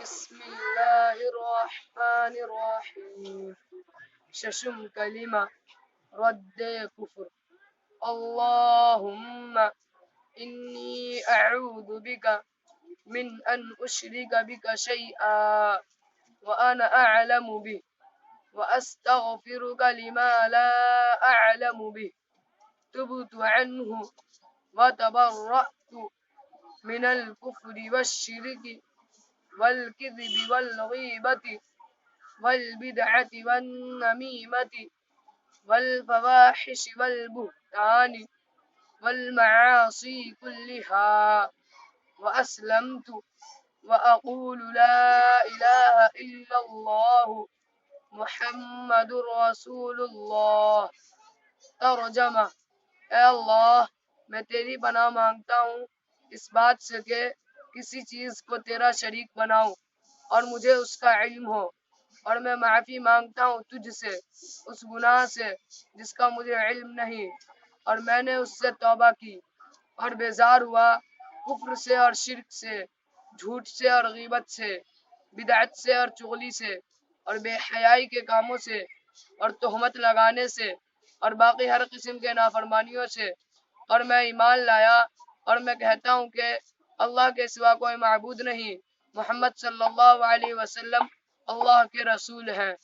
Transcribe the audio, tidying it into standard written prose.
بسم الله الرحمن الرحيم. ششم كلمة رد كفر. اللهم إني أعوذ بك من أن أشرك بك شيئا وأنا أعلم به وأستغفرك لما لا أعلم به. تبت عنه وتبرأت من الكفر والشرك والكذب والغيبة والبدعة والنميمة والفواحش والبهتان والمعاصي كلها. وأسلمت وأقول لا إله إلا الله محمد رسول اللہ. ترجمہ: اے اللہ، میں تیری پناہ مانگتا ہوں اس بات سے کہ کسی چیز کو تیرا شریک بناؤں اور مجھے اس کا علم ہو، اور میں معافی مانگتا ہوں تجھ سے اس گناہ سے جس کا مجھے علم نہیں، اور میں نے اس سے توبہ کی اور بیزار ہوا کفر سے اور شرک سے، جھوٹ سے اور غیبت سے، بدعت سے اور چغلی سے، اور بے حیائی کے کاموں سے اور تہمت لگانے سے اور باقی ہر قسم کے نافرمانیوں سے، اور میں ایمان لایا اور میں کہتا ہوں کہ اللہ کے سوا کوئی معبود نہیں، محمد صلی اللہ علیہ وسلم اللہ کے رسول ہیں.